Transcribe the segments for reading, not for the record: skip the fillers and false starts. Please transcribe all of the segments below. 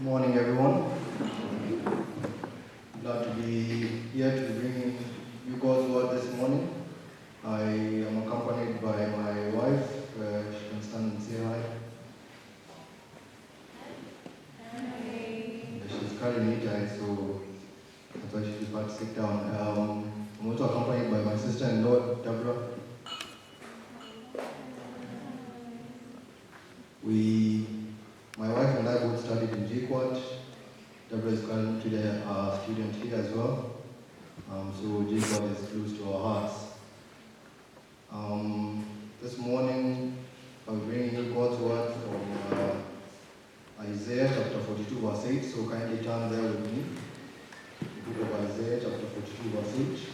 Good morning, everyone. Glad to be here to bring you God's word this morning. I am accompanied by my wife. She can stand and say hi. Hi. She's carrying me tight, so that's why she preferred to sit down. I'm also accompanied by my sister-in-law, Deborah. My wife and I both studied in JKUAT. Deborah is currently a student here as well. So JKUAT is close to our hearts. This morning, I'll bring you God's word from Isaiah chapter 42, verse 8. So kindly turn there with me. The book of Isaiah chapter 42, verse 8.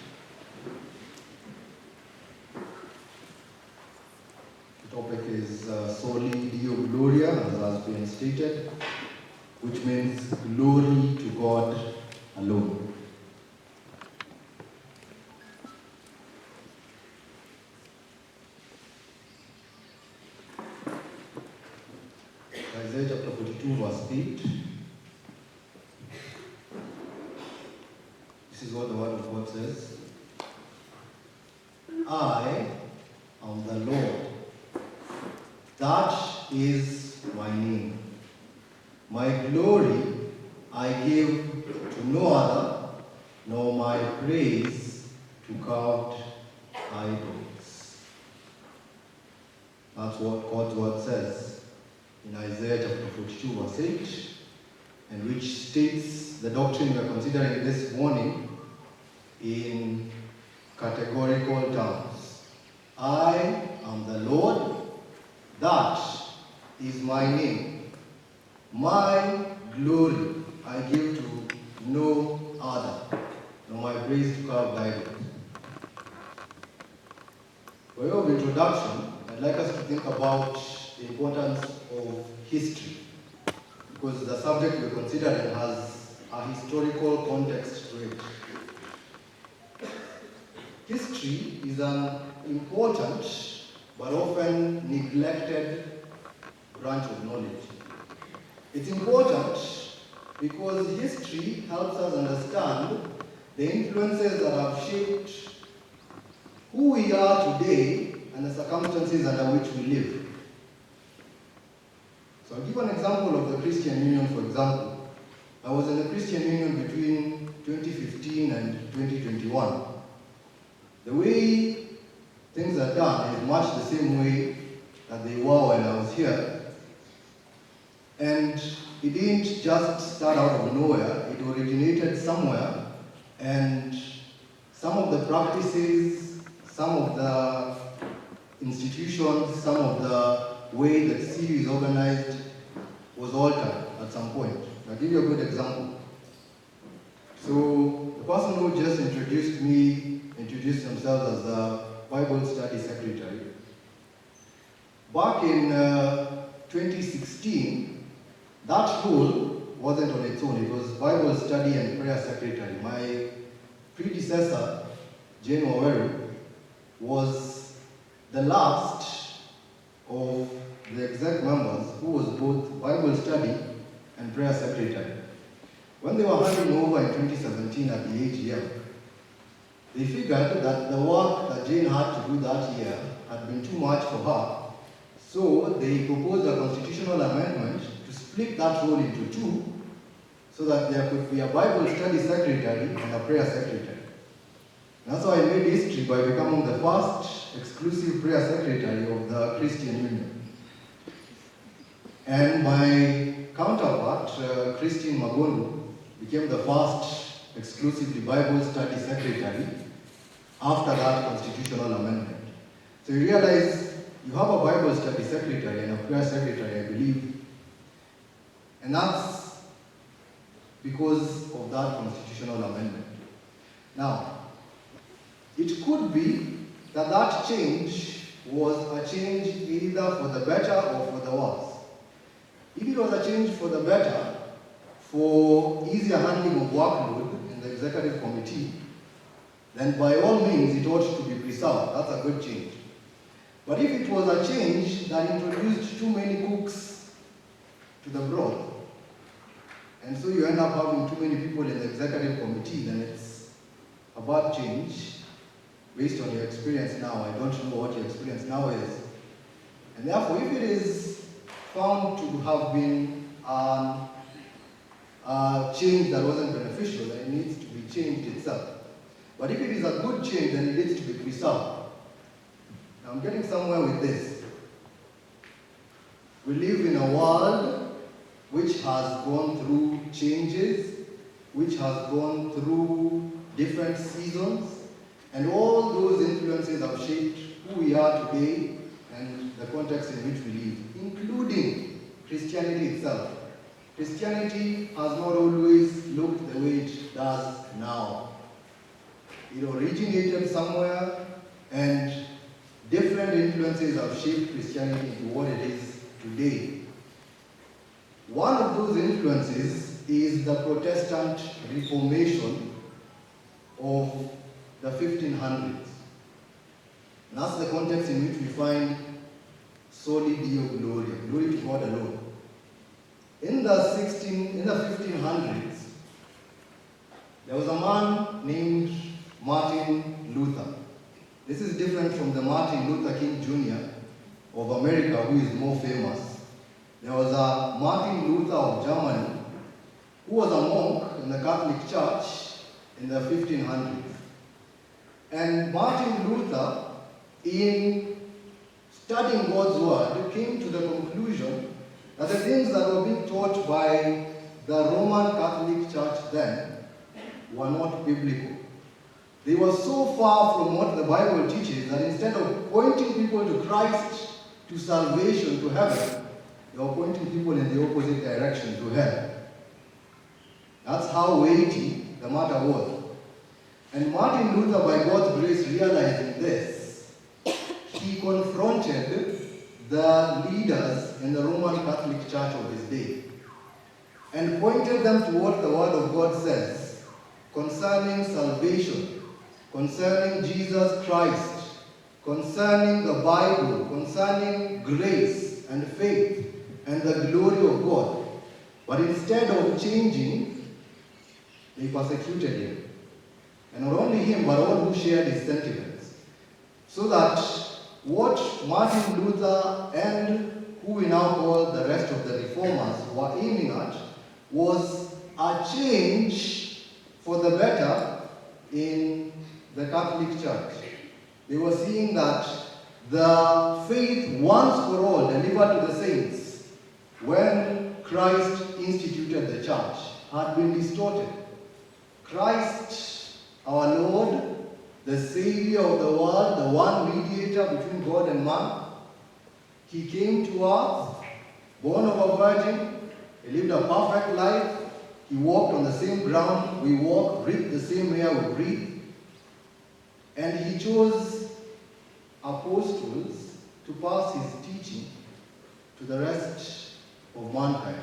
The topic is Soli Deo Gloria, as has been stated, which means glory to God alone. Isaiah chapter 42, verse 8. This is what the word of God says. I am the Lord. That is my name. My glory I give to no other, nor my praise to carved idols. That's what God's word says in Isaiah chapter 42, verse 8, and which states the doctrine we are considering this morning in categorical terms. I am the Lord, that is my name. My glory I give to no other, nor my praise to carved idols. For way of introduction, I'd like us to think about the importance of history, because the subject we're considering has a historical context to it. History is an important but often neglected branch of knowledge. It's important because history helps us understand the influences that have shaped who we are today and the circumstances under which we live. So I'll give an example of the Christian Union, for example. I was in the Christian Union between 2015 and 2021. The way things are done is much the same way that they were when I was here. And it didn't just start out of nowhere, it originated somewhere, and some of the practices, some of the institutions, some of the way that CU is organized was altered at some point. I'll give you a good example. So the person who just introduced me introduced himself as the Bible Study Secretary. Back in 2016, that role wasn't on its own. It was Bible Study and Prayer Secretary. My predecessor, Jane Waweru, was the last of the exec members who was both Bible Study and Prayer Secretary. When they were handing over in 2017 at the AGM, they figured that the work that Jane had to do that year had been too much for her. So they proposed a constitutional amendment to split that role into two so that there could be a Bible Study Secretary and a Prayer Secretary. That's how I made history by becoming the first exclusive Prayer Secretary of the Christian Union. And my counterpart, Christine Magondo, became the first exclusively Bible Study Secretary after that constitutional amendment. So you realize you have a Bible Study Secretary and a Prayer Secretary, I believe, and that's because of that constitutional amendment. Now, it could be that that change was a change either for the better or for the worse. If it was a change for the better, for easier handling of workload in the executive committee, then by all means it ought to be preserved. That's a good change. But if it was a change that introduced too many cooks to the broth, and so you end up having too many people in the executive committee, then it's a bad change based on your experience now. I don't know what your experience now is. And therefore, if it is found to have been a change that wasn't beneficial, then it needs to be changed itself. But if it is a good change, then it needs to be preserved. Now, I'm getting somewhere with this. We live in a world which has gone through changes, which has gone through different seasons, and all those influences have shaped who we are today and the context in which we live, including Christianity itself. Christianity has not always looked the way it does now. It originated somewhere, and different influences have shaped Christianity into what it is today. One of those influences is the Protestant Reformation of the 1500s. And that's the context in which we find Soli Deo Gloria, glory to God alone. In the 1500s, there was a man named Martin Luther. This is different from the Martin Luther King Jr. of America, who is more famous. There was a Martin Luther of Germany, who was a monk in the Catholic Church in the 1500s. And Martin Luther, in studying God's word, came to the conclusion that the things that were being taught by the Roman Catholic Church then were not biblical. They were so far from what the Bible teaches that instead of pointing people to Christ, to salvation, to heaven, they were pointing people in the opposite direction, to hell. That's how weighty the matter was. And Martin Luther, by God's grace, realizing this, he confronted the leaders in the Roman Catholic Church of his day and pointed them to what the Word of God says concerning salvation, concerning Jesus Christ, concerning the Bible, concerning grace and faith and the glory of God. But instead of changing, they persecuted him. And not only him, but all who shared his sentiments. So that what Martin Luther and who we now call the rest of the reformers were aiming at was a change for the better in the Catholic Church. They were seeing that the faith once for all delivered to the saints when Christ instituted the church had been distorted. Christ, our Lord, the Savior of the world, the one mediator between God and man, he came to us, born of a virgin, he lived a perfect life, he walked on the same ground we walk, breathed the same air we breathe, and he chose apostles to pass his teaching to the rest of mankind.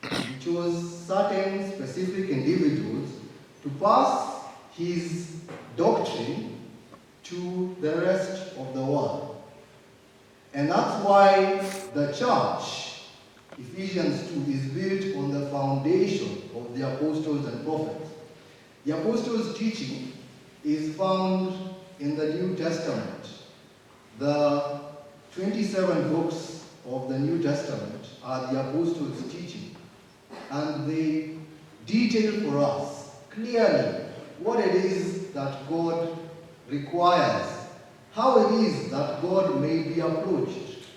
He chose certain specific individuals to pass his doctrine to the rest of the world. And that's why the church, Ephesians 2, is built on the foundation of the apostles and prophets. The apostles' teaching is found in the New Testament. The 27 books of the New Testament are the apostles' teaching. And they detail for us clearly what it is that God requires, how it is that God may be approached,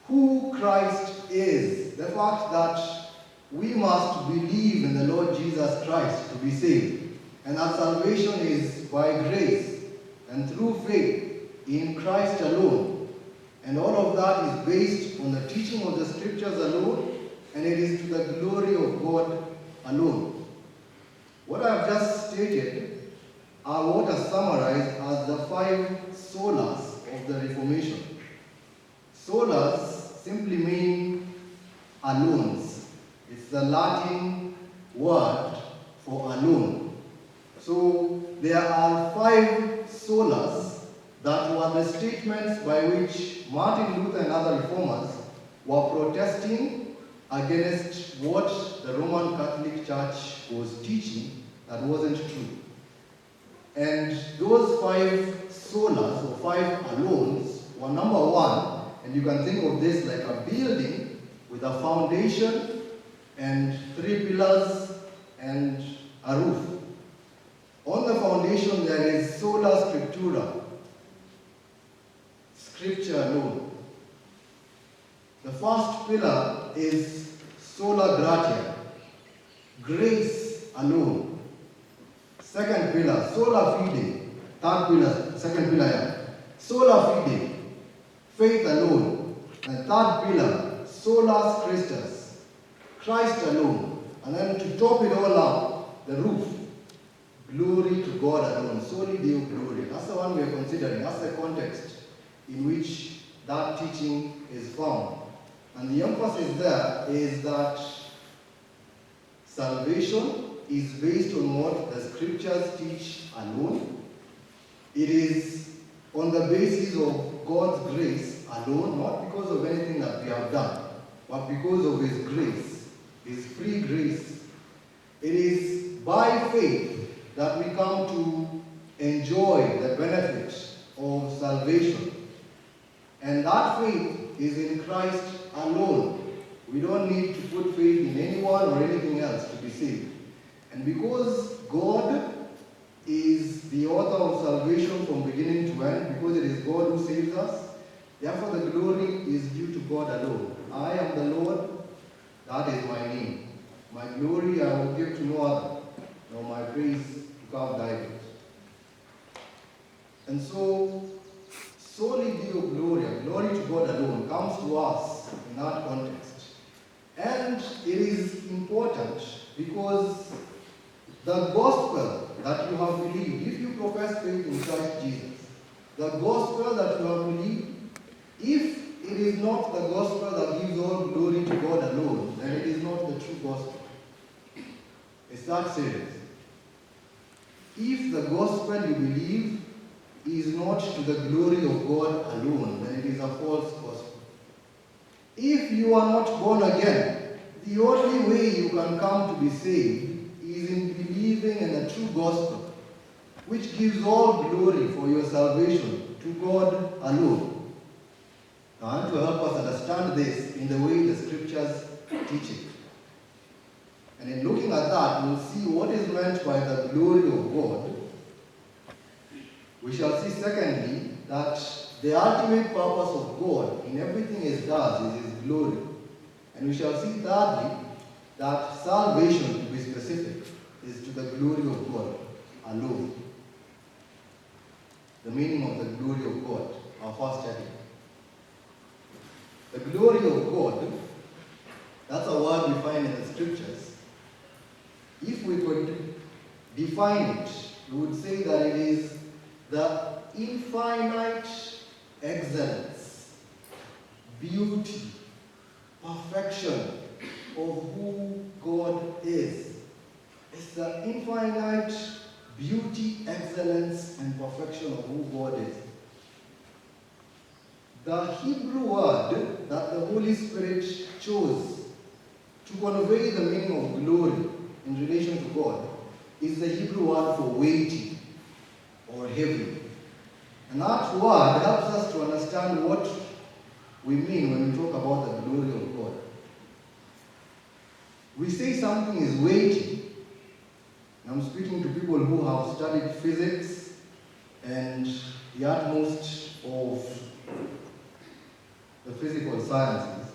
who Christ is, the fact that we must believe in the Lord Jesus Christ to be saved, and that salvation is by grace and through faith in Christ alone. And all of that is based on the teaching of the Scriptures alone, and it is to the glory of God alone. What I've just stated are what are summarized as the 5 solas of the Reformation. Solas simply mean alones. It's the Latin word for alone. So there are 5 solas that were the statements by which Martin Luther and other reformers were protesting against what the Roman Catholic Church was teaching that wasn't true. And those 5 solas or 5 alones were number 1, and you can think of this like a building with a foundation and 3 pillars and a roof. On the foundation there is sola scriptura, scripture alone. The first pillar is sola gratia, grace alone. Second pillar, sola fide. Third pillar, second pillar, yeah. Sola fide, faith alone. And third pillar, solus Christus, Christ alone. And then to top it all up, the roof, glory to God alone, soli Deo gloria. That's the one we are considering. That's the context in which that teaching is found. And the emphasis there is that salvation is based on what the scriptures teach alone. It is on the basis of God's grace alone, not because of anything that we have done, but because of His grace, His free grace. It is by faith that we come to enjoy the benefit of salvation. And that faith is in Christ alone. We don't need to put faith in anyone or anything else to be saved. And because God is the author of salvation from beginning to end, because it is God who saves us, therefore the glory is due to God alone. I am the Lord, that is my name. My glory I will give to no other, nor my praise to carved idols. And so, soli Deo gloria, glory to God alone, comes to us in that context. And it is important because the gospel that you have believed, if you profess faith in Christ Jesus, the gospel that you have believed, if it is not the gospel that gives all glory to God alone, then it is not the true gospel. It's that serious. If the gospel you believe is not to the glory of God alone, then it is a false gospel. If you are not born again, the only way you can come to be saved is in believing in the true gospel, which gives all glory for your salvation to God alone. Now, I want to help us understand this in the way the scriptures teach it. And in looking at that, we'll see what is meant by the glory of God. We shall see, secondly, that the ultimate purpose of God in everything He does is His glory. And we shall see, thirdly, that salvation, to be specific, is to the glory of God alone. The meaning of the glory of God, our first study. The glory of God, that's a word we find in the scriptures. If we could define it, we would say that it is the infinite excellence, beauty, perfection of who God is. It's the infinite beauty, excellence, and perfection of who God is. The Hebrew word that the Holy Spirit chose to convey the meaning of glory in relation to God is the Hebrew word for weighty or heavy. And that word helps us to understand what we mean when we talk about the glory of God. We say something is weighty. I'm speaking to people who have studied physics and the utmost of the physical sciences.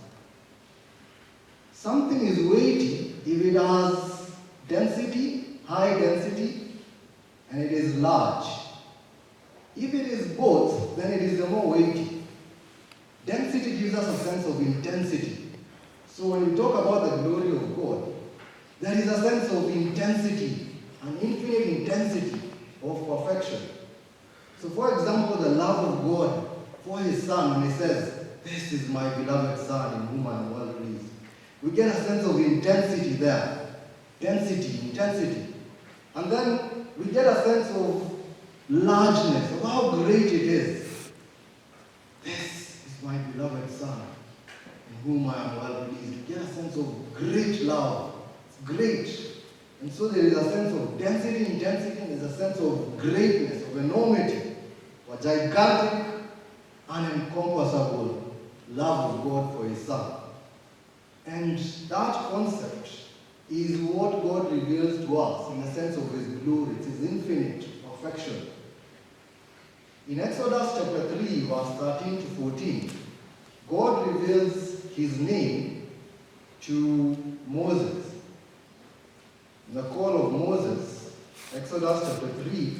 Something is weighty if it has density, high density, and it is large. If it is both, then it is the more weighty. Density gives us a sense of intensity. So when we talk about the glory of God, there is a sense of intensity, an infinite intensity of perfection. So for example, the love of God for His Son, when He says, "This is my beloved Son in whom I am well pleased," we get a sense of intensity there. Density, intensity. And then we get a sense of largeness, of how great it is. This is my beloved Son in whom I am well pleased. You get a sense of great love. It's great. And so there is a sense of density, intensity, and there's a sense of greatness, of enormity, or gigantic, unencompassable love of God for his Son. And that concept is what God reveals to us in the sense of his glory. It's his infinite perfection. In Exodus chapter 3, verse 13 to 14, God reveals his name to Moses. In the call of Moses, Exodus chapter 3,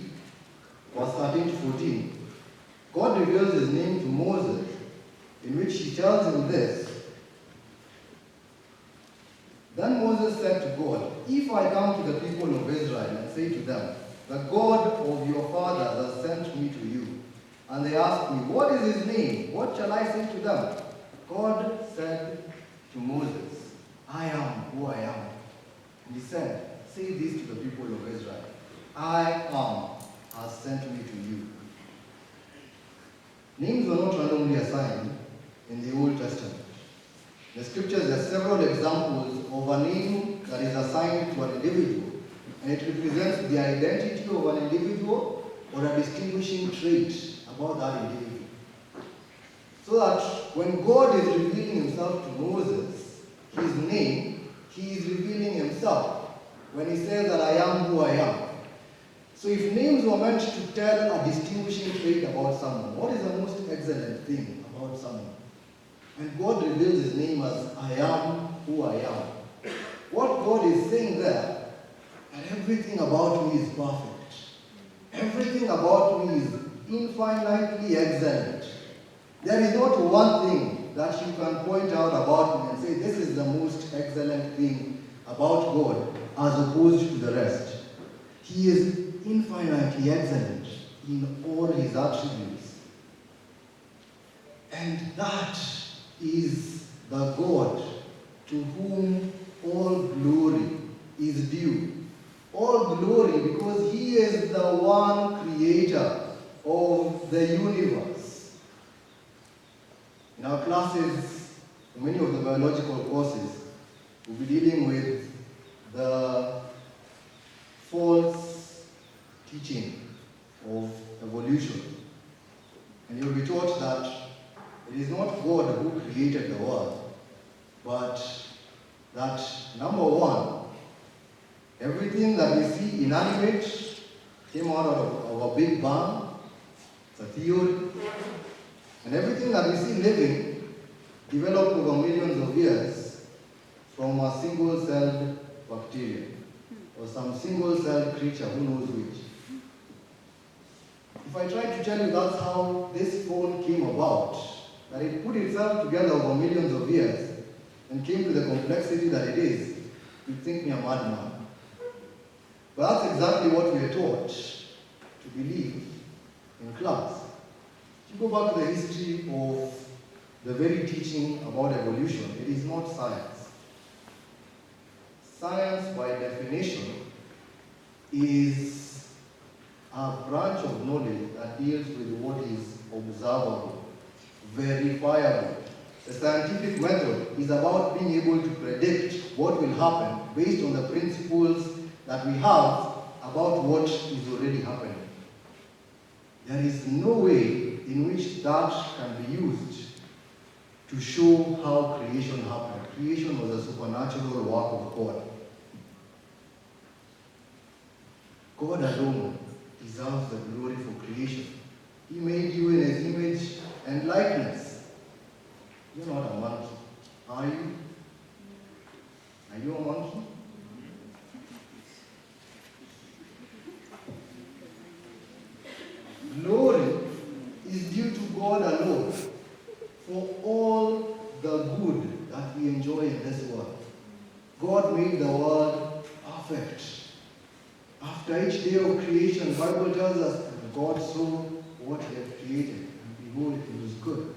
verse 13 to 14, God reveals his name to Moses, in which he tells him this. Then Moses said to God, if I come to the people of Israel and say to them, the God of your fathers has sent me to you, and they ask me, what is his name? What shall I say to them? God said to Moses, I am who I am. And he said, say this to the people of Israel, I am has sent me to you. Names were not randomly assigned in the Old Testament. In the scriptures, there are several examples of a name that is assigned to an individual, and it represents the identity of an individual or a distinguishing trait about that individual. So that when God is revealing himself to Moses, his name, he is revealing himself when he says that I am who I am. So if names were meant to tell a distinguishing trait about someone, what is the most excellent thing about someone? And God reveals his name as I am who I am. What God is saying there, and everything about me is perfect. Everything about me is infinitely excellent. There is not one thing that you can point out about me and say, this is the most excellent thing about God, as opposed to the rest. He is infinitely excellent in all his attributes. And that is the God to whom all glory is due. All glory because he is the one creator of the universe. In our classes, many of the biological courses, we'll be dealing with the false teaching of evolution. And you'll be taught that it is not God who created the world, but that, number one, everything that we see inanimate came out of a big bang. It's a theory. And everything that we see living developed over millions of years from a single-celled bacteria or some single-celled creature, who knows which. If I try to tell you that's how this phone came about, that it put itself together over millions of years and came to the complexity that it is, you'd think me a madman. But that's exactly what we are taught to believe in class. If you go back to the history of the very teaching about evolution, it is not science. Science, by definition, is a branch of knowledge that deals with what is observable, verifiable. The scientific method is about being able to predict what will happen based on the principles that we have about what is already happening. There is no way in which that can be used to show how creation happened. Creation was a supernatural work of God. God alone deserves the glory for creation. He made you in his image and likeness. You're not a monkey, are you? Are you a monkey? Glory is due to God alone for all the good that we enjoy in this world. God made the world perfect. After each day of creation, the Bible tells us that God saw what he had created, and behold, it was good.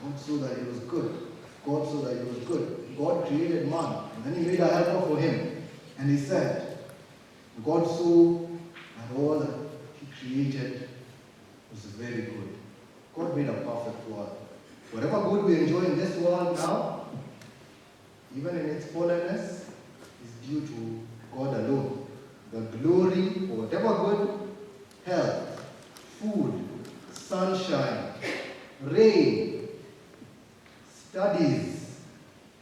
God saw that it was good. God saw that it was good. God created man, and then he made a helper for him. And he said, God saw that all that he created was very good. God made a perfect world. Whatever good we enjoy in this world now even in its fallenness, is due to God alone. The glory for whatever good, health, food, sunshine, rain, studies,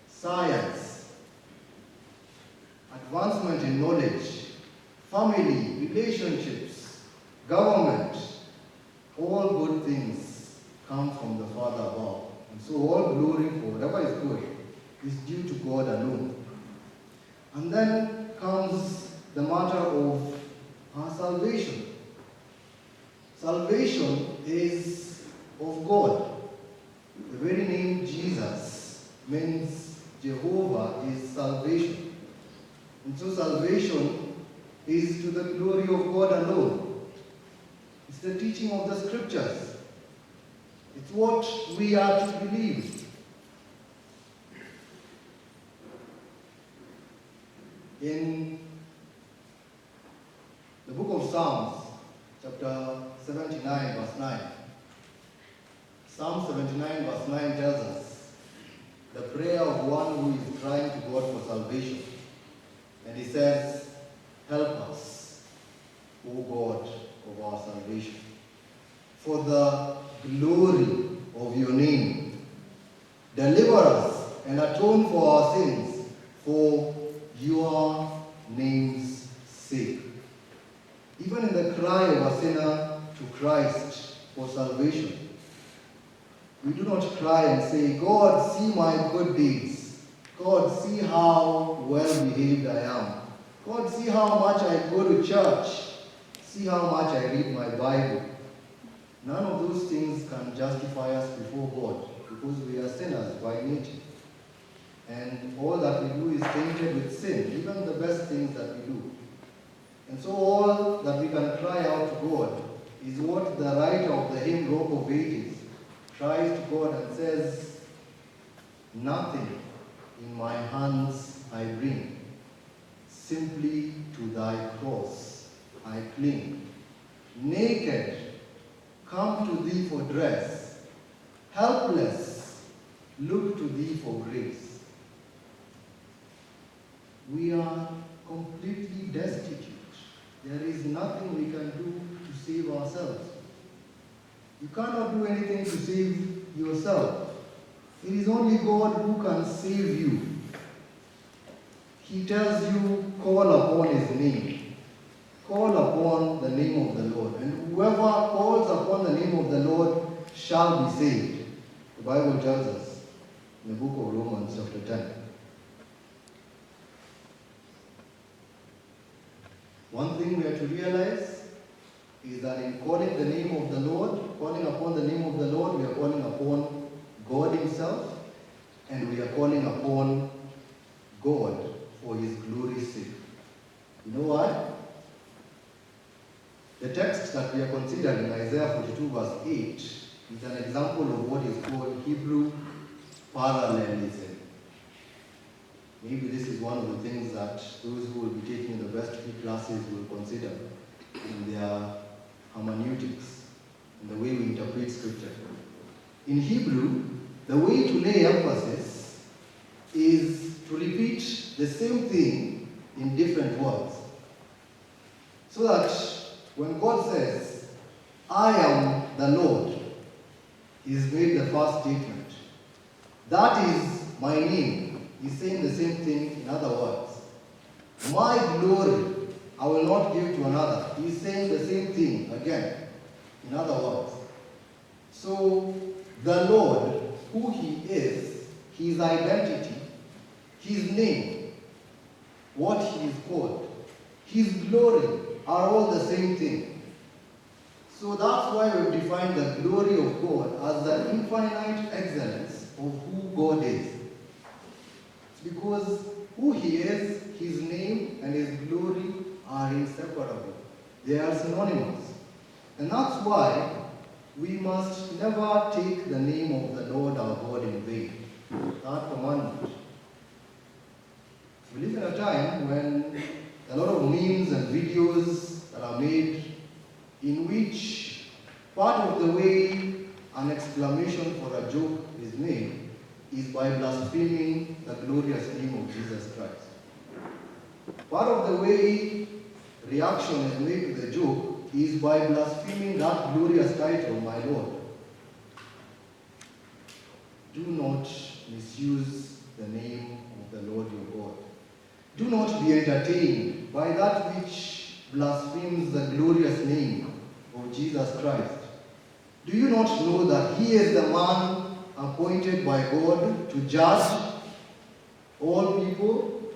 science, advancement in knowledge, family, relationships, government, all good things come from the Father above. And so all glory for whatever is good is due to God alone. And then comes the matter of our salvation. Salvation is of God. The very name Jesus means Jehovah is salvation. And so salvation is to the glory of God alone. It's the teaching of the scriptures. It's what we are to believe. In the book of Psalms, chapter 79, verse 9, Psalm 79, verse 9 tells us the prayer of one who is crying to God for salvation. And he says, "Help us, O God of our salvation, for the glory of your name. Deliver us and atone for our sins, for your name's sake." Even in the cry of a sinner to Christ for salvation, we do not cry and say, "God, see my good deeds. God, see how well behaved I am. God, see how much I go to church. See how much I read my Bible." None of those things can justify us before God, because we are sinners by nature. And all that we do is tainted with sin, even the best things that we do. And so all that we can cry out to God is what the writer of the hymn Rock of Ages cries to God and says, "Nothing in my hands I bring, simply to thy cross I cling. Naked, come to thee for dress, helpless, look to thee for grace." We are completely destitute. There is nothing we can do to save ourselves. You cannot do anything to save yourself. It is only God who can save you. He tells you, call upon his name. Call upon the name of the Lord. And whoever calls upon the name of the Lord shall be saved. The Bible tells us in the book of Romans chapter 10. One thing we are to realize is that in calling the name of the Lord, calling upon the name of the Lord, we are calling upon God himself, and we are calling upon God for his glory's sake. You know why? The text that we are considering, Isaiah 42 verse 8, is an example of what is called Hebrew parallelism. Maybe this is one of the things that those who will be taking the best few classes will consider in their hermeneutics, in the way we interpret scripture. In Hebrew, the way to lay emphasis is to repeat the same thing in different words. So that when God says, "I am the Lord," he's made the first statement. "That is my name." He's saying the same thing in other words. "My glory I will not give to another." He's saying the same thing again in other words. So the Lord, who he is, his identity, his name, what he is called, his glory are all the same thing. So that's why we've defined the glory of God as the infinite excellence of who God is. It's because who he is, his name, and his glory are inseparable. They are synonymous. And that's why we must never take the name of the Lord our God in vain. That commandment. We live in a time when a lot of memes and videos that are made in which part of the way an exclamation for a joke is made is by blaspheming the glorious name of Jesus Christ. Part of the way reaction is made to the joke is by blaspheming that glorious title, my Lord. Do not misuse the name of the Lord your God. Do not be entertained by that which blasphemes the glorious name of Jesus Christ. Do you not know that he is the man appointed by God to judge all people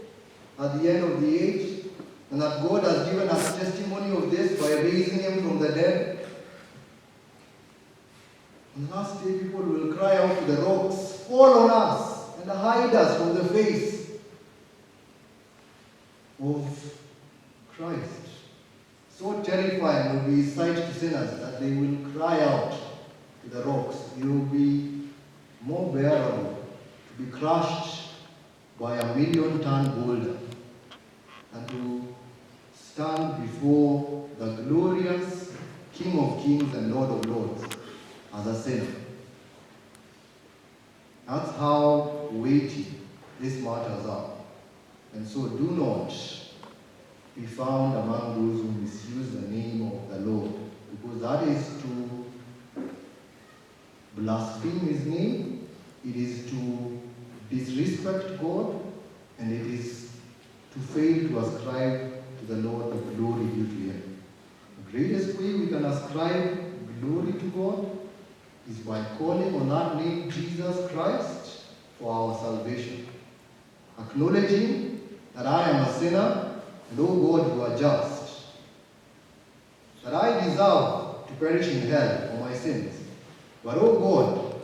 at the end of the age, and that God has given us testimony of this by raising him from the dead? On the last day, people will cry out to the rocks, fall on us and hide us from the face of Christ. So terrifying will be his sight to sinners that they will cry out to the rocks. It will be more bearable to be crushed by a 1,000,000-ton boulder than to stand before the glorious King of Kings and Lord of Lords as a sinner. That's how weighty these matters are. And so do not be found among those who misuse the name of the Lord, because that is to blaspheme his name, it is to disrespect God, and it is to fail to ascribe to the Lord the glory due to him. The greatest way we can ascribe glory to God is by calling on that name Jesus Christ for our salvation. Acknowledging that I am a sinner, and oh God, you are just. That I deserve to perish in hell for my sins. But oh God,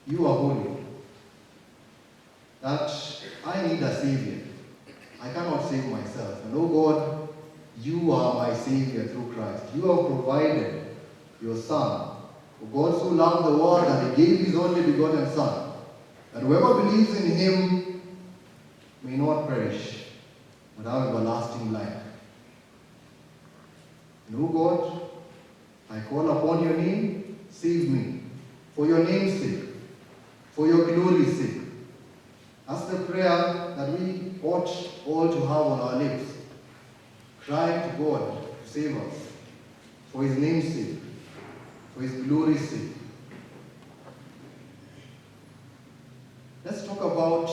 you are holy. That I need a Savior. I cannot save myself. And oh God, you are my Savior through Christ. You have provided your Son. For God so loved the world that he gave his only begotten Son, that whoever believes in him may not perish, but have everlasting life. And oh God, I call upon your name, save me, for your name's sake, for your glory's sake. That's the prayer that we ought all to have on our lips, crying to God to save us, for his name's sake, for his glory's sake. Let's talk about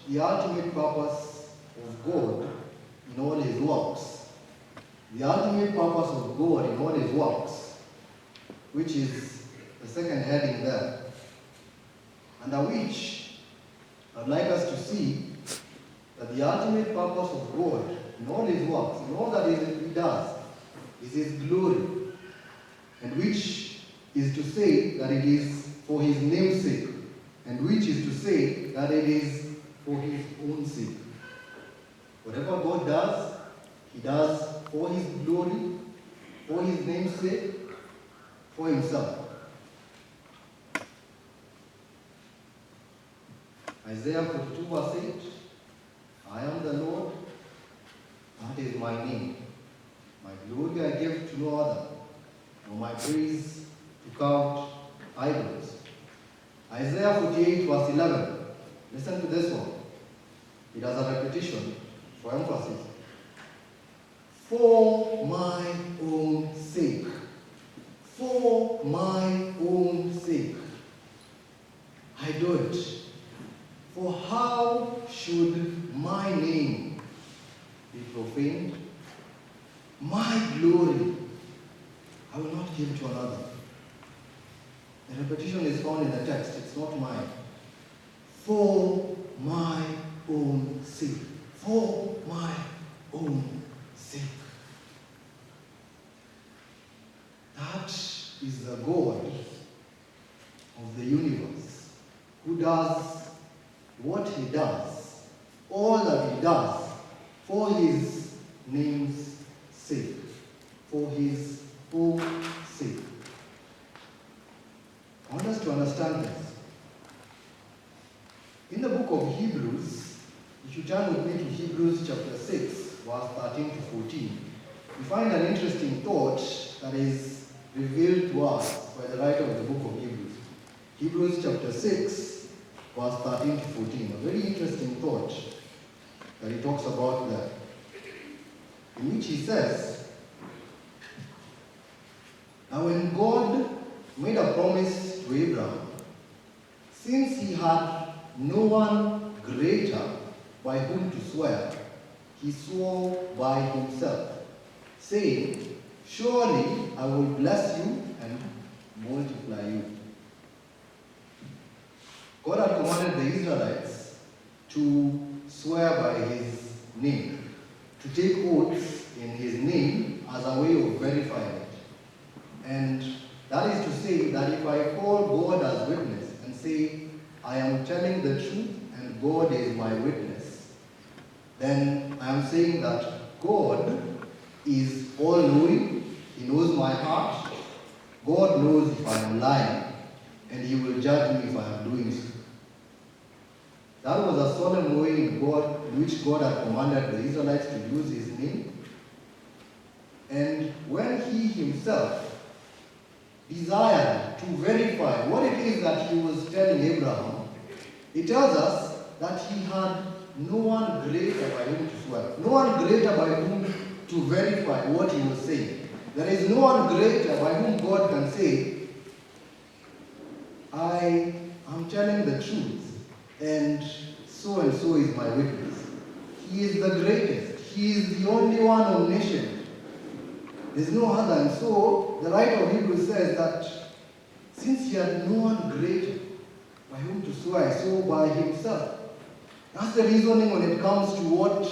the ultimate purpose of God in all his works. The ultimate purpose of God in all his works, which is the second heading there, under which I'd like us to see that the ultimate purpose of God in all his works, in all that he does, is his glory, and which is to say that it is for his name's sake, and which is to say that it is for his own sake. Whatever God does, he does for his glory, for his name's sake, for himself. Isaiah 42 verse 8, I am the Lord, that is my name. My glory I give to no other, nor my praise to count idols. Isaiah 48 verse 11, listen to this one. It has a repetition for emphasis. For my own sake. For my own sake. I do it. For how should my name be profaned? My glory I will not give to another. The repetition is found in the text. It's not mine. For my own sake. For my own sake. That is the God of the universe, who does what he does, all that he does, for his name's sake, for his own sake. I want us to understand this. In the book of Hebrews, if you turn with me to Hebrews chapter 6, verse 13 to 14, we find an interesting thought that is revealed to us by the writer of the book of Hebrews. Hebrews chapter 6, verse 13 to 14. A very interesting thought that he talks about there, in which he says, "Now when God made a promise to Abraham, since he had no one greater by whom to swear, he swore by himself, saying, 'Surely I will bless you and multiply you.'" God had commanded the Israelites to swear by his name, to take oaths in his name as a way of verifying it. And that is to say that if I call God as witness and say, "I am telling the truth and God is my witness," then I am saying that God is all-knowing. He knows my heart. God knows if I am lying, and he will judge me if I am doing so. That was a solemn way in which God had commanded the Israelites to use his name. And when he himself desired to verify what it is that he was telling Abraham, it tells us that he had no one greater by whom to swear, no one greater by whom to verify what he was saying. There is no one greater by whom God can say, "I am telling the truth, and so is my witness." He is the greatest. He is the only one omniscient. There's no other. And so the writer of Hebrews says that since he had no one greater by whom to swear, so by himself. That's the reasoning when it comes to what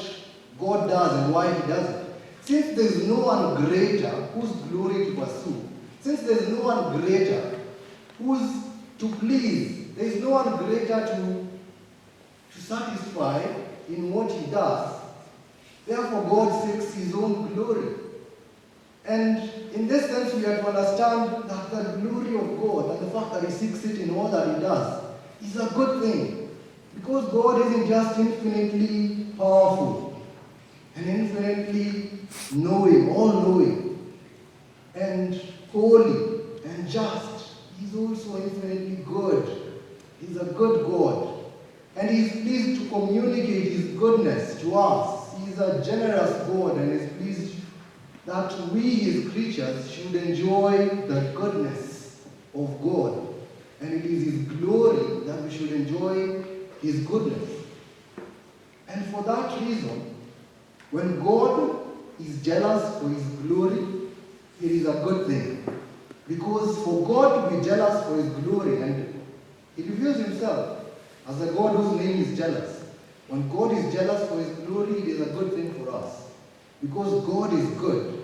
God does and why he does it. Since there's no one greater whose glory to pursue, since there's no one greater who's to please, there's no one greater to satisfy in what he does, therefore God seeks his own glory. And in this sense, we have to understand that the glory of God and the fact that he seeks it in all that he does is a good thing. Because God isn't just infinitely powerful and infinitely knowing, all-knowing, and holy and just. He's also infinitely good. He's a good God. And he's pleased to communicate his goodness to us. He's a generous God and is pleased that we, his creatures, should enjoy the goodness of God. And it is his glory that we should enjoy his goodness. And for that reason, when God is jealous for his glory, it is a good thing. Because for God to be jealous for his glory, and he reveals himself as a God whose name is jealous. When God is jealous for his glory, it is a good thing for us. Because God is good.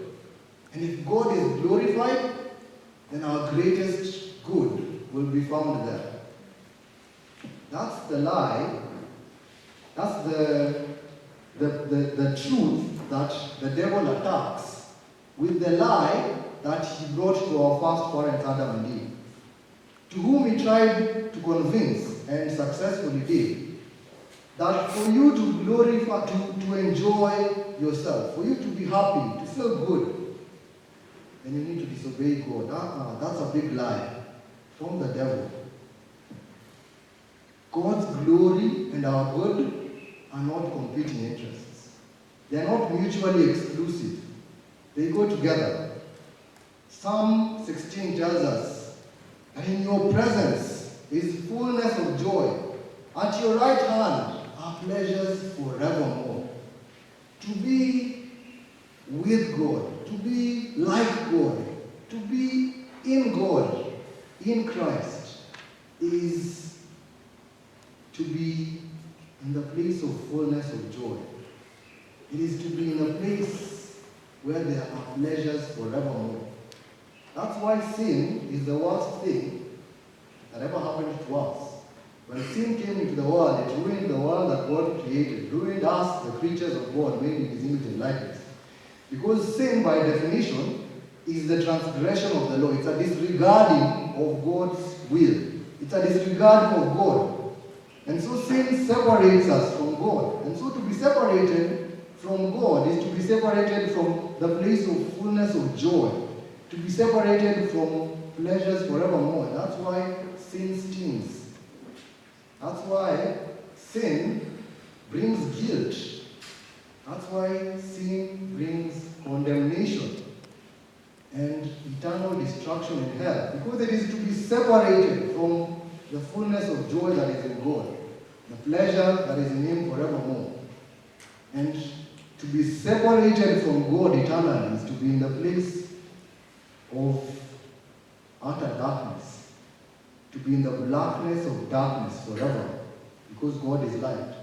And if God is glorified, then our greatest good will be found there. That's the lie. That's the truth that the devil attacks with the lie that he brought to our first parents, Adam and Eve, to whom he tried to convince and successfully did, that for you to glorify, to enjoy yourself, for you to be happy, to feel good, then you need to disobey God. That's a big lie from the devil. God's glory and our good are not competing interests. They are not mutually exclusive. They go together. Psalm 16 tells us that in your presence is fullness of joy. At your right hand are pleasures forevermore. To be with God, to be like God, to be in God, in Christ, is to be in the place of fullness of joy. It is to be in a place where there are pleasures forevermore. That's why sin is the worst thing that ever happened to us. When sin came into the world, it ruined the world that God created, ruined us, the creatures of God, made in his image and likeness. Because sin, by definition, is the transgression of the law. It's a disregarding of God's will. It's a disregarding of God. And so sin separates us from God. And so to be separated from God is to be separated from the place of fullness of joy. To be separated from pleasures forevermore. That's why sin stings. That's why sin brings guilt. That's why sin brings condemnation and eternal destruction in hell. Because it is to be separated from the fullness of joy that is in God, the pleasure that is in Him forevermore. And to be separated from God eternally is to be in the place of utter darkness, to be in the blackness of darkness forever, because God is light.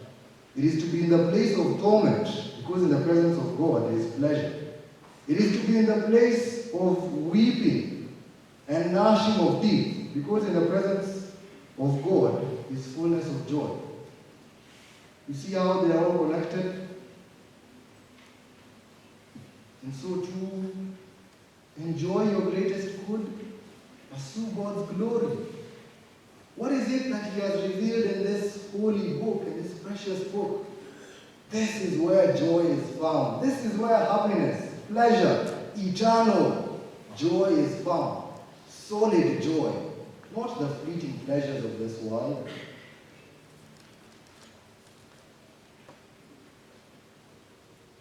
It is to be in the place of torment, because in the presence of God there is pleasure. It is to be in the place of weeping and gnashing of teeth, because in the presence of God is fullness of joy. You see how they are all connected? And so to enjoy your greatest good, pursue God's glory. What is it that He has revealed in this holy book, in this precious book? This is where joy is found. This is where happiness, pleasure, eternal joy is found. Solid joy, not the fleeting pleasures of this world.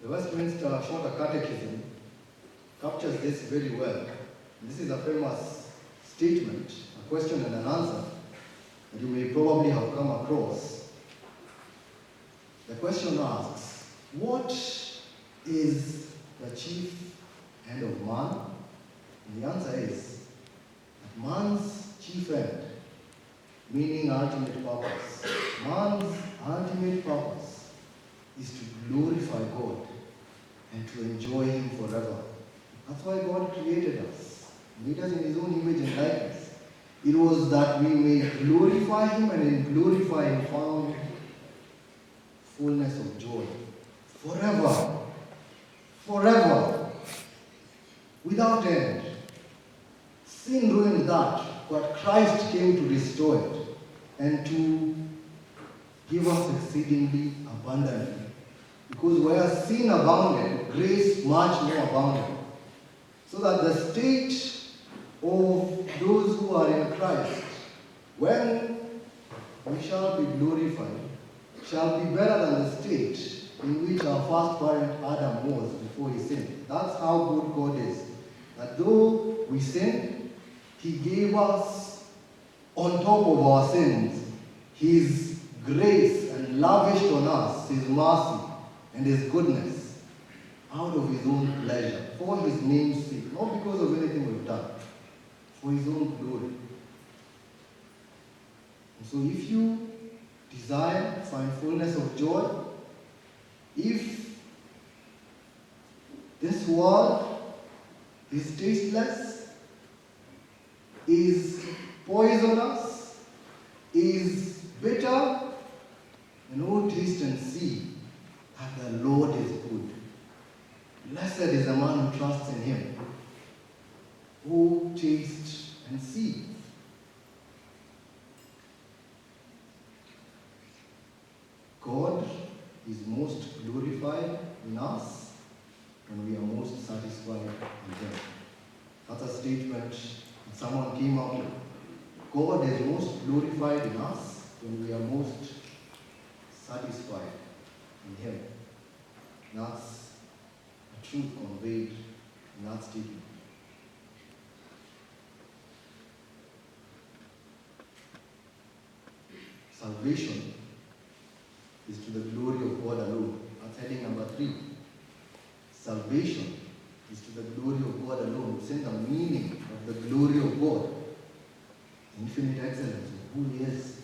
The Westminster Shorter Catechism captures this very well. This is a famous statement, a question and an answer that you may probably have come across. The question asks, what is the chief end of man? And the answer is that man's chief end, meaning ultimate purpose, man's ultimate purpose is to glorify God and to enjoy Him forever. That's why God created us, made us in His own image and likeness. It was that we may glorify Him, and in glorifying found fullness of joy. Forever. Forever. Without end. Sin ruined that, but Christ came to restore it and to give us exceedingly abundantly. Because where sin abounded, grace much more abounded. So that the state of those who are in Christ, when we shall be glorified, shall be better than the state in which our first parent Adam was before he sinned. That's how good God is. That though we sinned, He gave us, on top of our sins, His grace and lavished on us His mercy and His goodness out of His own pleasure, for His name's sake, not because of anything we've done, for His own glory. And so if you desire to find fullness of joy, if this world is tasteless, is poisonous, is bitter, and oh, taste and see that the Lord is good. Blessed is the man who trusts in Him. Oh, taste and see. God is most glorified in us when we are most satisfied in Him. That's a statement that someone came out with. God is most glorified in us when we are most satisfied in Him. That's the truth conveyed in that statement. Salvation is to the glory of God alone. That's heading number 3. Salvation is to the glory of God alone. It's in the meaning of the glory of God. Infinite excellence of who He is.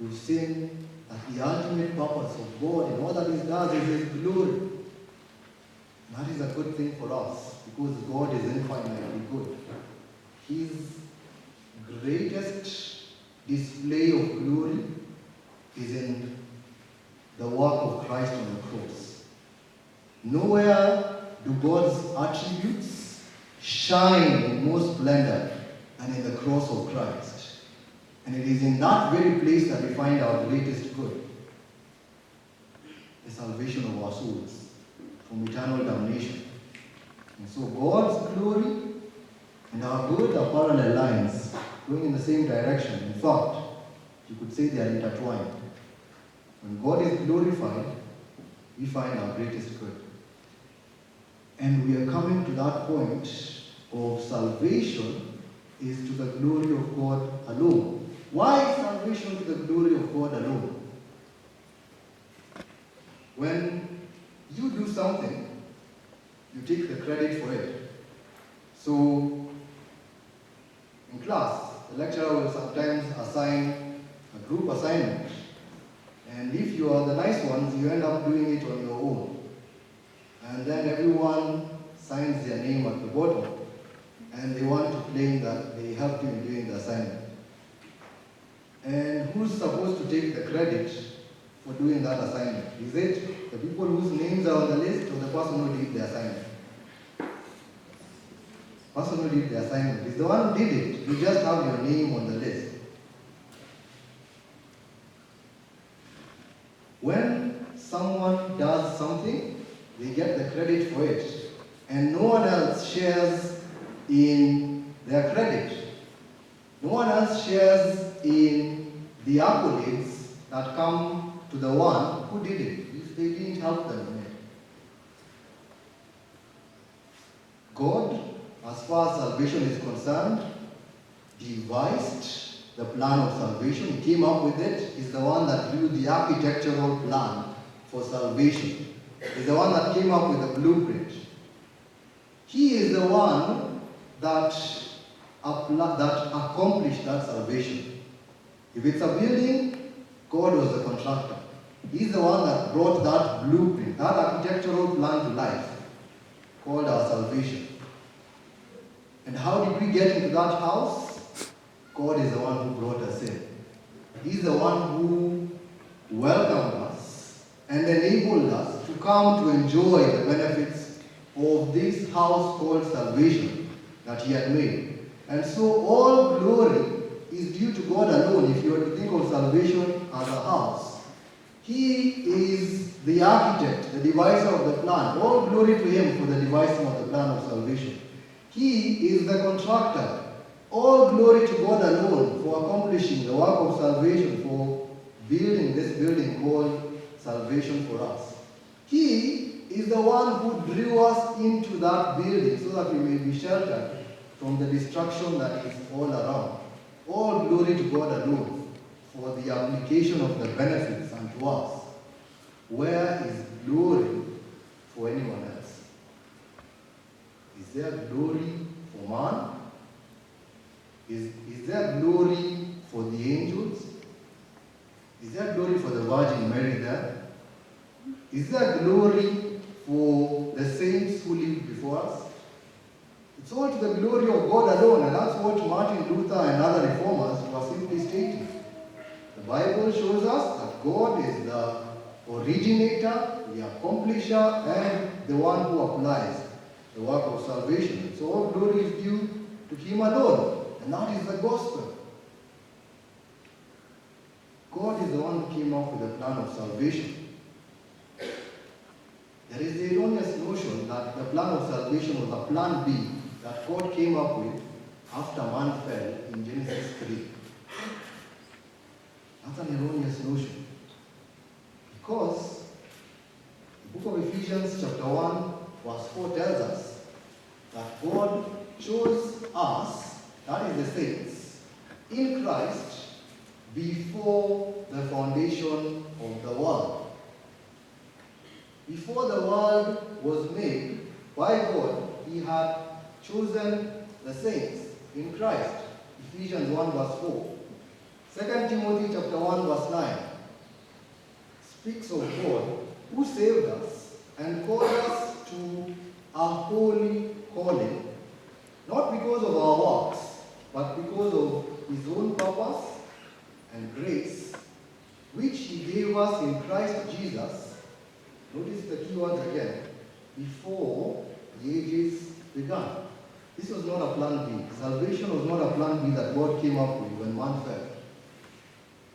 We've seen that the ultimate purpose of God in all that He does is His glory. That is a good thing for us because God is infinitely good. His greatest display of glory is in the work of Christ on the cross. Nowhere do God's attributes shine in more splendor than in the cross of Christ. And it is in that very place that we find our greatest good, the salvation of our souls from eternal damnation. And so God's glory and our good are parallel lines going in the same direction. In fact, you could say they are intertwined. When God is glorified, we find our greatest good. And we are coming to that point of salvation is to the glory of God alone. Why is salvation to the glory of God alone? When you do something, you take the credit for it. So, in class, the lecturer will sometimes assign a group assignment. And if you are the nice ones, you end up doing it on your own. And then everyone signs their name at the bottom. And they want to claim that they helped you in doing the assignment. And who's supposed to take the credit for doing that assignment? Is it the people whose names are on the list or the person who did the assignment? The person who did the assignment is the one who did it. You just have your name on the list. When someone does something, they get the credit for it. And no one else shares in their credit. No one else shares in the accolades that come to the one who did it, if they didn't help them in it. God, as far as salvation is concerned, devised the plan of salvation. He came up with it. He's the one that drew the architectural plan for salvation. He's the one that came up with the blueprint. He is the one that accomplished that salvation. If it's a building, God was the contractor. He's the one that brought that blueprint, that architectural plan to life, called our salvation. And how did we get into that house? God is the one who brought us in. He's the one who welcomed us and enabled us to come to enjoy the benefits of this house called salvation that He had made. And so all glory is due to God alone if you were to think of salvation as a house. He is the architect, the deviser of the plan. All glory to Him for the devising of the plan of salvation. He is the contractor. All glory to God alone for accomplishing the work of salvation, for building this building called salvation for us. He is the one who drew us into that building so that we may be sheltered from the destruction that is all around. All glory to God alone for the application of the benefits unto us. Where is glory for anyone else? Is there glory for man? Is there glory for the angels? Is there glory for the Virgin Mary there? Is there glory for the saints who lived before us? It's all to the glory of God alone, and that's what Martin Luther and other reformers were simply stating. The Bible shows us that God is the originator, the accomplisher, and the one who applies the work of salvation. So all glory is due to Him alone. And that is the gospel. God is the one who came up with the plan of salvation. There is the erroneous notion that the plan of salvation was a plan B that God came up with after man fell in Genesis 3. That's an erroneous notion. Because the book of Ephesians chapter 1 verse 4 tells us that God chose us, that is the saints, in Christ before the foundation of the world. Before the world was made by God, He had chosen the saints in Christ. Ephesians 1 verse 4. 2 Timothy chapter 1 verse 9 speaks of God who saved us and called us to a holy calling, not because of our works, but because of His own purpose and grace, which He gave us in Christ Jesus. Notice the key words again. Before the ages began. This was not a plan B. Salvation was not a plan B that God came up with when man fell.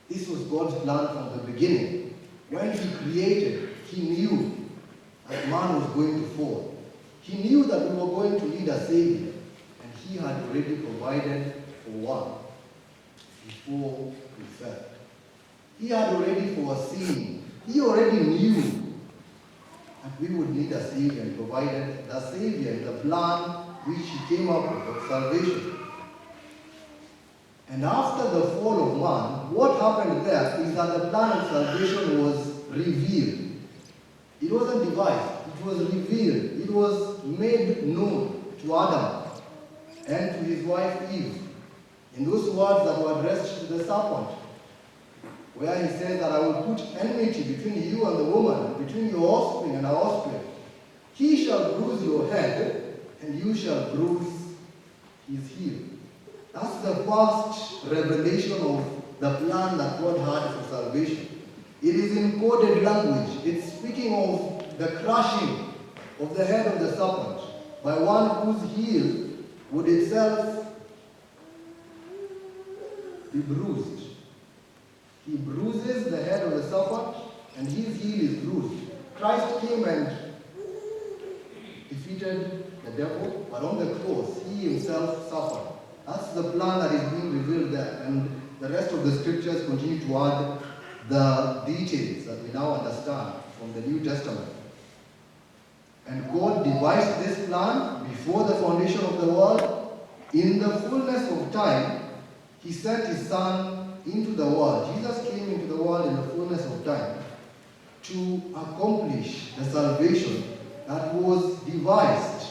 This was God's plan from the beginning. When He created, He knew that man was going to fall. He knew that we were going to need a Savior, and He had already provided for one. before we fell. He had already foreseen, he already knew that we would need a Savior, and provided the Savior, the plan which he came up with of salvation. And after the fall of man, what happened there is that the plan of salvation was revealed. It wasn't devised, it was revealed. It was made known to Adam and to his wife Eve in those words that were addressed to the serpent, where he says that I will put enmity between you and the woman, and between your offspring and her offspring. He shall bruise your head, and you shall bruise his heel. That's the first revelation of the plan that God had for salvation. It is in coded language. It's speaking of the crushing of the head of the serpent by one whose heel would itself be bruised. He bruises the head of the serpent, and his heel is bruised. Christ came and defeated the devil, but on the cross, he himself suffered. That's the plan that is being revealed there, and the rest of the scriptures continue to add the details that we now understand from the New Testament. And God devised this plan before the foundation of the world. In the fullness of time, he sent his Son into the world. Jesus came into the world in the fullness of time to accomplish the salvation that was devised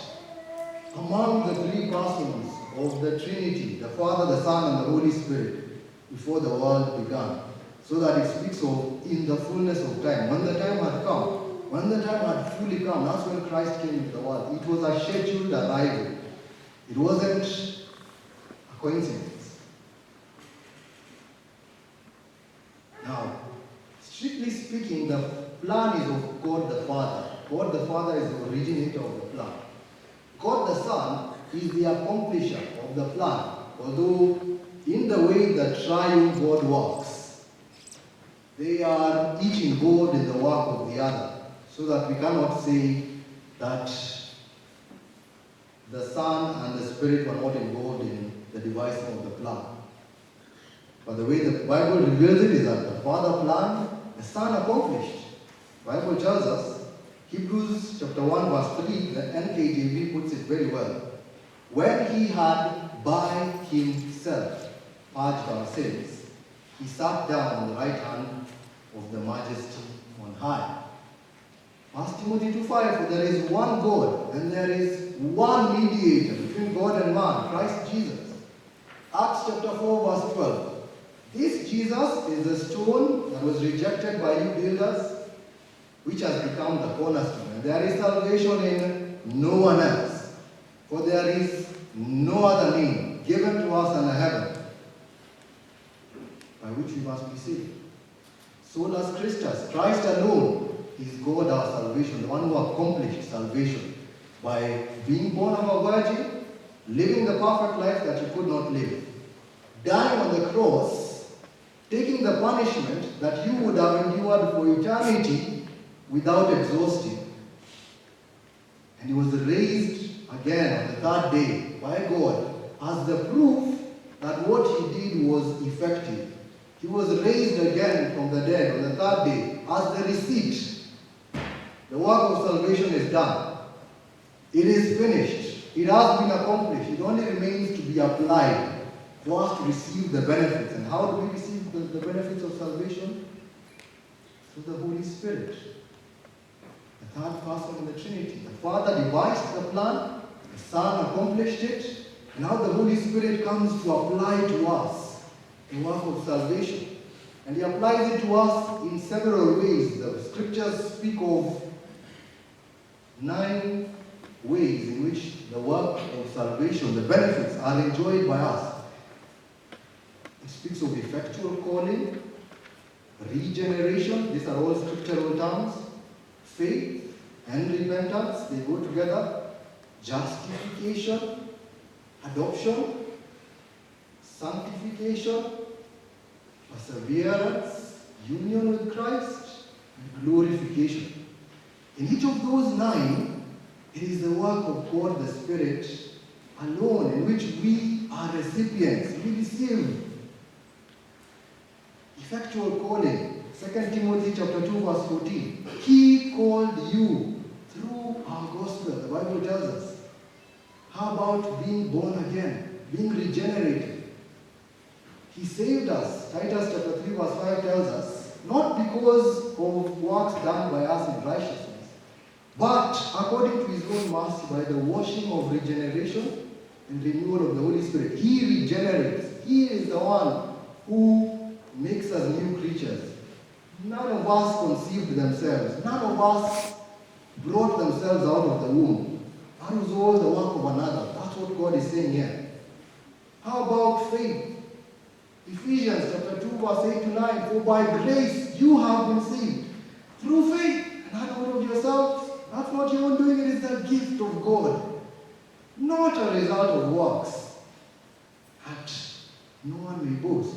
among the three persons of the Trinity, the Father, the Son, and the Holy Spirit, before the world began. So that it speaks of in the fullness of time. When the time had come, when the time had fully come, that's when Christ came into the world. It was a scheduled arrival. It wasn't a coincidence. Now, strictly speaking, the plan is of God the Father. God the Father is the originator of the plan. God the Son is the accomplisher of the plan, although in the way the triune God works, they are each involved in the work of the other, so that we cannot say that the Son and the Spirit were not involved in the devising of the plan. But the way the Bible reveals it is that the Father planned, the Son accomplished. The Bible tells us, Hebrews chapter 1 verse 3, the NKJV puts it very well. When he had by himself purged our sins, he sat down on the right hand of the Majesty on high. 1 Timothy 2:5, for there is one God, and there is one mediator between God and man, Christ Jesus. Acts chapter 4 verse 12. This Jesus is the stone that was rejected by you builders, which has become the cornerstone. And there is salvation in no one else, for there is no other name given to us under heaven by which we must be saved. Solus Christus, Christ alone is God our salvation, the one who accomplished salvation by being born of a virgin, living the perfect life that you could not live, dying on the cross, taking the punishment that you would have endured for eternity without exhausting. And he was raised again on the third day by God as the proof that what he did was effective. He was raised again from the dead on the third day as the receipt. The work of salvation is done. It is finished. It has been accomplished. It only remains to be applied for us to receive the benefits. And how do we receive the benefits of salvation? Through the Holy Spirit, the third person in the Trinity. The Father devised the plan, the Son accomplished it, and now the Holy Spirit comes to apply to us the work of salvation. And he applies it to us in several ways. The scriptures speak of 9 ways in which the work of salvation, the benefits, are enjoyed by us. It speaks of effectual calling, regeneration, these are all scriptural terms, faith and repentance, they go together, justification, adoption, sanctification, perseverance, union with Christ, and glorification. In each of those 9, it is the work of God the Spirit alone in which we are recipients. We receive Effectual calling. 2 Timothy chapter 2 verse 14. He called you through our gospel, the Bible tells us. How about being born again, being regenerated? He saved us. Titus chapter 3 verse 5 tells us, not because of works done by us in righteousness, but according to his own mercy by the washing of regeneration and renewal of the Holy Spirit. He regenerates. He is the one who makes us new creatures. None of us conceived themselves. None of us brought themselves out of the womb. That was all the work of another. That's what God is saying here. How about faith? Ephesians chapter 2 verse 8 to 9. For by grace you have been saved through faith, and not out of yourselves. That's not your own doing, it is the gift of God, not a result of works, that no one may boast.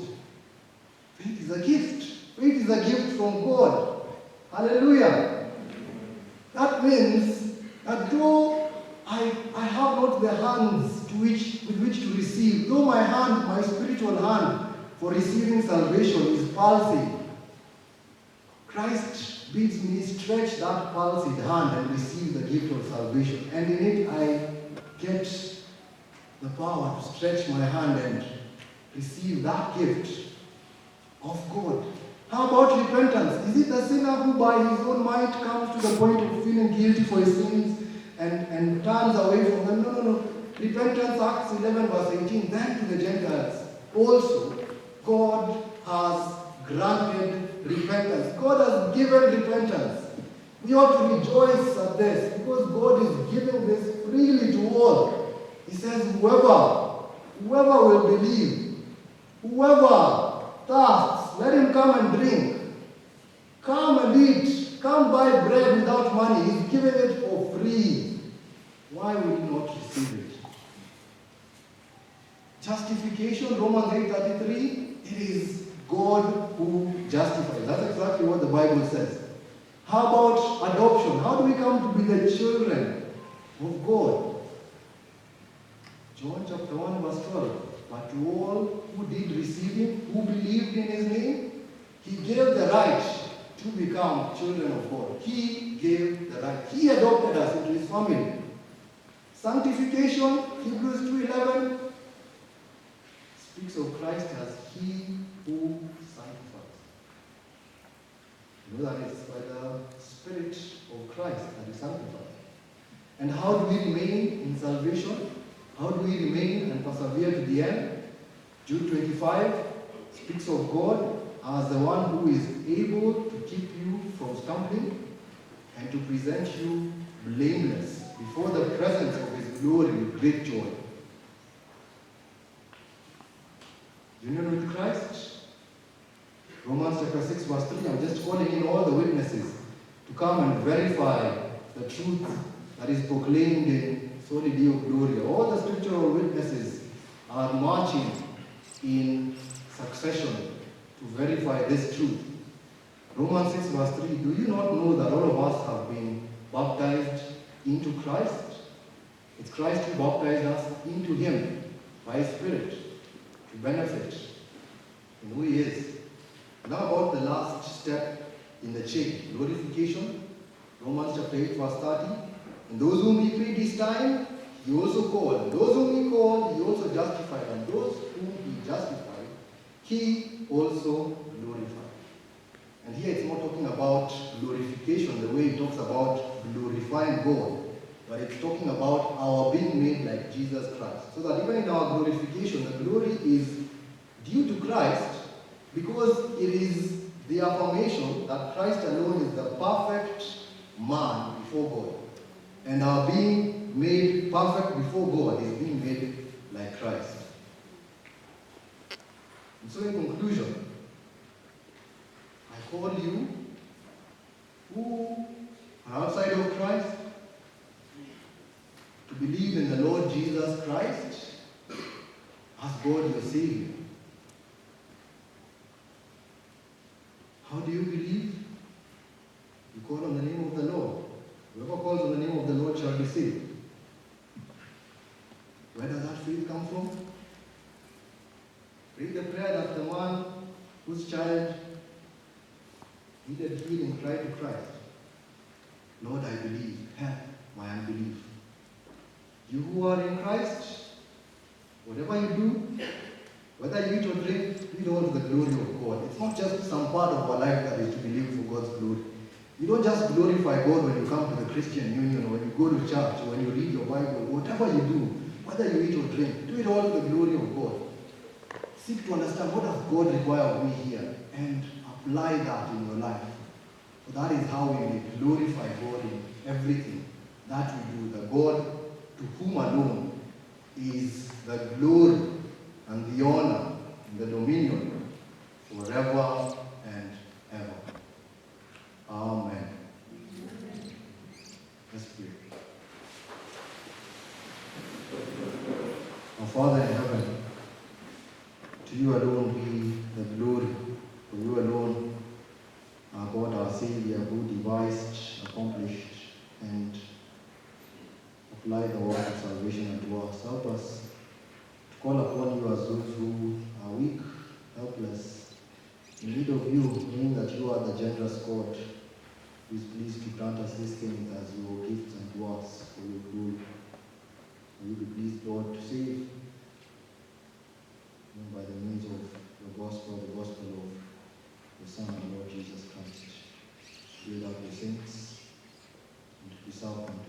Faith is a gift. Faith is a gift from God. Hallelujah. That means that though I have not the hands with which to receive, though my spiritual hand for receiving salvation is palsied, Christ bids me stretch that palsied hand and receive the gift of salvation. And in it I get the power to stretch my hand and receive that gift of God. How about repentance? Is it the sinner who by his own might comes to the point of feeling guilty for his sins and turns away from them? No. Repentance, Acts 11 verse 18, then to the Gentiles also God has granted repentance. God has given repentance. We ought to rejoice at this because God is giving this freely to all. He says, whoever will believe, whoever thirsts, let him come and drink. Come and eat. Come buy bread without money. He's giving it for free. Why will you not receive it? Justification, Romans 8:33, it is God who justifies. That's exactly what the Bible says. How about adoption? How do we come to be the children of God? John chapter 1 verse 12. But to all who did receive him, who believed in his name, he gave the right to become children of God. He gave the right. He adopted us into his family. Sanctification, Hebrews 2:11, speaks of Christ as he who sanctifies. You know that it's by the Spirit of Christ that is sanctified. And how do we remain in salvation? How do we remain and persevere to the end? Jude 25 speaks of God as the one who is able to keep you from stumbling and to present you blameless before the presence of his glory with great joy. Union with Christ. Romans chapter 6 verse 3, I'm just calling in all the witnesses to come and verify the truth that is proclaimed in Soli Deo Gloria. All the scriptural witnesses are marching in succession to verify this truth. Romans 6 verse 3, do you not know that all of us have been baptized into Christ? It's Christ who baptized us into him by his Spirit to benefit in who he is. Now about the last step in the chain, glorification. Romans chapter 8 verse 30. And those whom he predestined, he also called. And those whom he called, he also justified. And those whom he justified, he also glorified. And here it's not talking about glorification the way it talks about glorifying God, but it's talking about our being made like Jesus Christ. So that even in our glorification, the glory is due to Christ because it is the affirmation that Christ alone is the perfect man before God. And our being made perfect before God is being made like Christ. And so in conclusion, I call you who are outside of Christ to believe in the Lord Jesus Christ as God your Savior. How do you believe? You call on the name of the Lord. Whoever calls on the name of the Lord shall be saved. Where does that faith come from? Read the prayer that the man whose whose child needed healing cried to Christ, Lord, I believe, help my unbelief. You who are in Christ, whatever you do, whether you eat or drink, do it all to the glory of God. It's not just some part of our life that is to be lived for God's glory. You don't just glorify God when you come to the Christian Union, or when you go to church, or when you read your Bible. Whatever you do, whether you eat or drink, do it all to the glory of God. Seek to understand what does God require of me here, and apply that in your life. For that is how we may glorify God in everything that we do. The God to whom alone is the glory and the honor and the dominion forever and ever. Amen. Let's pray. Our Father in heaven, to you alone be the glory, for you alone are God, our Savior, who devised, accomplished, and applied the work of salvation unto us. Help us to call upon you as those who are weak, helpless, in need of you, knowing that you are the generous God who is pleased to grant us these things as your gifts unto us for your glory. May you be pleased, Lord, to save by the means of the gospel of your Son, our Lord Jesus Christ. Build up your saints and to be served unto